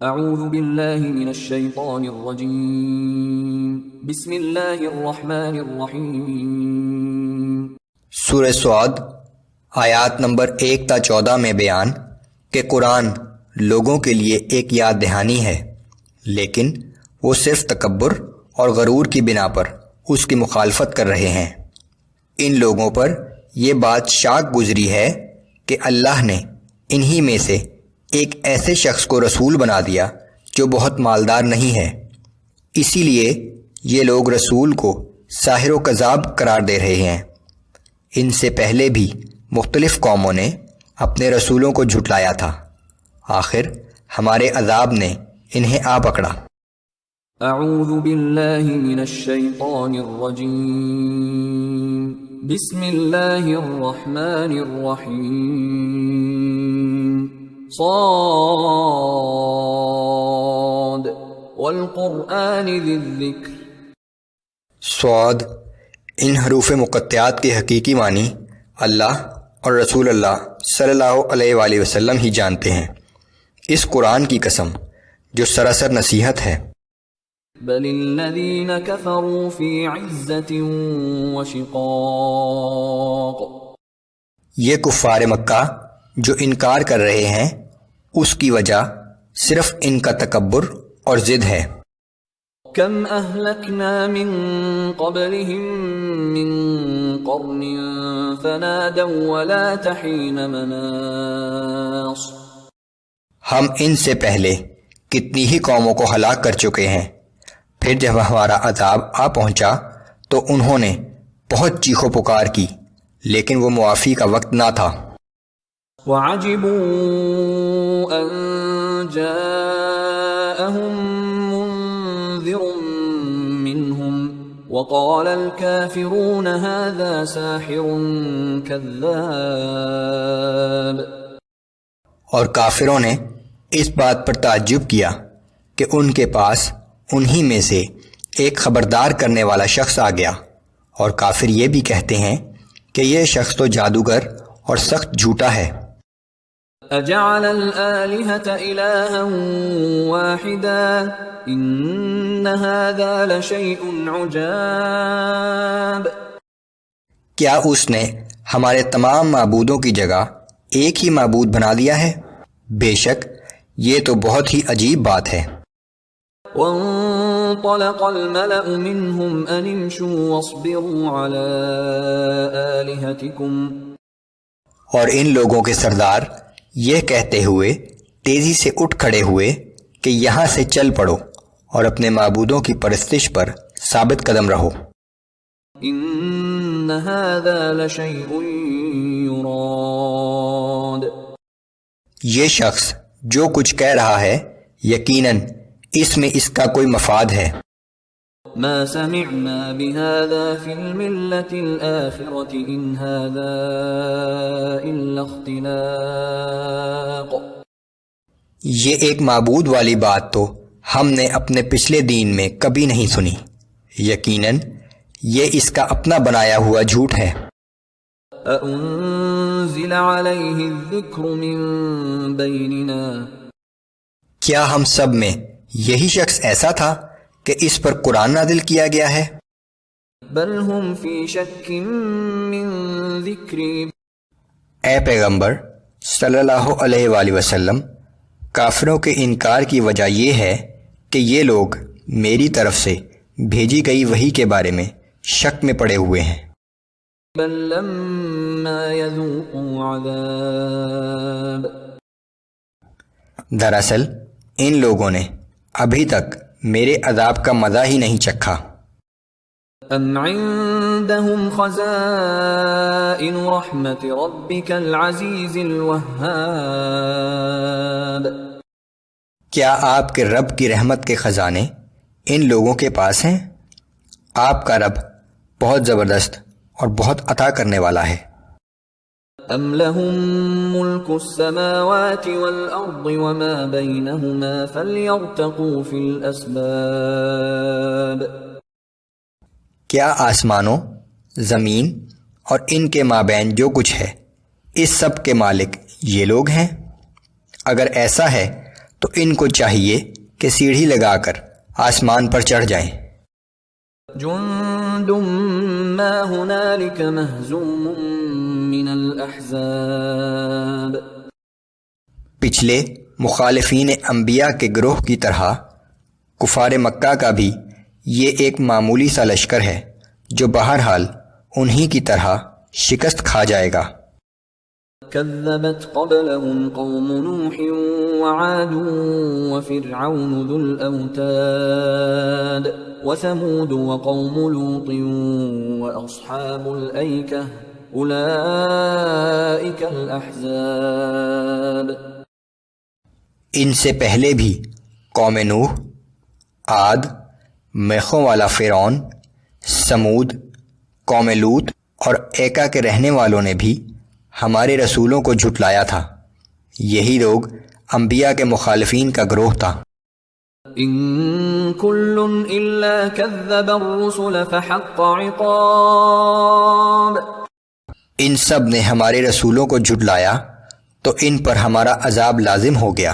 اعوذ باللہ من الشیطان الرجیم بسم اللہ الرحمن الرحیم۔ سورہ صاد آیات نمبر 1 تا 14 میں بیان کہ قرآن لوگوں کے لیے ایک یاد دہانی ہے، لیکن وہ صرف تکبر اور غرور کی بنا پر اس کی مخالفت کر رہے ہیں۔ ان لوگوں پر یہ بات شاک گزری ہے کہ اللہ نے انہی میں سے ایک ایسے شخص کو رسول بنا دیا جو بہت مالدار نہیں ہے، اسی لیے یہ لوگ رسول کو ساحر و کذاب قرار دے رہے ہیں۔ ان سے پہلے بھی مختلف قوموں نے اپنے رسولوں کو جھٹلایا تھا، آخر ہمارے عذاب نے انہیں آ پکڑا۔ اعوذ باللہ من الشیطان الرجیم بسم اللہ الرحمن الرحیم۔ صاد والقرآن ذی الذکر۔ صاد ان حروف مقطعات کے حقیقی معنی اللہ اور رسول اللہ صلی اللہ علیہ وآلہ وسلم ہی جانتے ہیں۔ اس قرآن کی قسم جو سراسر نصیحت ہے۔ بل الذین کفروا فی عزت وشقاق۔ یہ کفار مکہ جو انکار کر رہے ہیں اس کی وجہ صرف ان کا تکبر اور ضد ہے۔ کم اہلکنا من قبلہم من قرن فنادوا ولا تحین مناص۔ ہم ان سے پہلے کتنی ہی قوموں کو ہلاک کر چکے ہیں، پھر جب ہمارا عذاب آ پہنچا تو انہوں نے بہت چیخ و پکار کی، لیکن وہ معافی کا وقت نہ تھا۔ وَعَجِبُوا أَن جَاءَهُم مُّنذِرٌ مِّنْهُمْ وَقَالَ الْكَافِرُونَ هَذَا سَاحِرٌ كَذَّابٌ۔ اور کافروں نے اس بات پر تعجب کیا کہ ان کے پاس انہی میں سے ایک خبردار کرنے والا شخص آ گیا، اور کافر یہ بھی کہتے ہیں کہ یہ شخص تو جادوگر اور سخت جھوٹا ہے۔ اجعل الآلہۃ الہا واحدا ان ھذا لشیء عجاب۔ کیا اس نے ہمارے تمام معبودوں کی جگہ ایک ہی معبود بنا دیا ہے؟ بے شک یہ تو بہت ہی عجیب بات ہے۔ وانطلق الملأ منهم ان امشوا واصبروا على آلهتكم۔ اور ان لوگوں کے سردار یہ کہتے ہوئے تیزی سے اٹھ کھڑے ہوئے کہ یہاں سے چل پڑو اور اپنے معبودوں کی پرستش پر ثابت قدم رہو۔ ان هذا لشیء یراد۔ یہ شخص جو کچھ کہہ رہا ہے یقیناً اس میں اس کا کوئی مفاد ہے۔ ما سمعنا بهذا في الملة الآخرة إن هذا إلا اختلاق۔ یہ ایک معبود والی بات تو ہم نے اپنے پچھلے دین میں کبھی نہیں سنی، یقیناً یہ اس کا اپنا بنایا ہوا جھوٹ ہے۔ أأنزل عليه الذكر من بيننا۔ کیا ہم سب میں یہی شخص ایسا تھا کہ اس پر قرآن نازل کیا گیا ہے؟ بل هم في شك من ذکری۔ اے پیغمبر صلی اللہ علیہ وآلہ وسلم، کافروں کے انکار کی وجہ یہ ہے کہ یہ لوگ میری طرف سے بھیجی گئی وحی کے بارے میں شک میں پڑے ہوئے ہیں۔ بل لما يذوقوا عذاب۔ دراصل ان لوگوں نے ابھی تک میرے عذاب کا مزہ ہی نہیں چکھا۔ ام عندهم خزائن رحمت ربک العزیز الوہاب۔ کیا آپ کے رب کی رحمت کے خزانے ان لوگوں کے پاس ہیں؟ آپ کا رب بہت زبردست اور بہت عطا کرنے والا ہے۔ ام لهم ملک السماوات والارض وما بینہما فلیرتقوا فی الاسباب۔ کیا آسمانوں، زمین اور ان کے مابین جو کچھ ہے اس سب کے مالک یہ لوگ ہیں؟ اگر ایسا ہے تو تو ان کو چاہیے کہ سیڑھی لگا کر آسمان پر چڑھ جائیں۔ جند ما هنالك مهزوم من الأحزاب، پچھلے مخالفین انبیاء کے گروہ کی طرح کفار مکہ کا بھی یہ ایک معمولی سا لشکر ہے جو بہرحال انہی کی طرح شکست کھا جائے گا۔ كذبت قبلهم قوم نوح وعاد وفرعون ذو الأوتاد وثمود وقوم لوط وأصحاب الأيكة أولئك الأحزاب۔ ان سے پہلے بھی قوم نوح، عاد، میخوں والا فرعون، سمود، قوم لوط اور ایکا کے رہنے والوں نے بھی ہمارے رسولوں کو جھٹلایا تھا۔ یہی لوگ انبیاء کے مخالفین کا گروہ تھا۔ إن كل إلا كذب الرسل فحق عقاب، ان سب نے ہمارے رسولوں کو جھٹلایا تو ان پر ہمارا عذاب لازم ہو گیا۔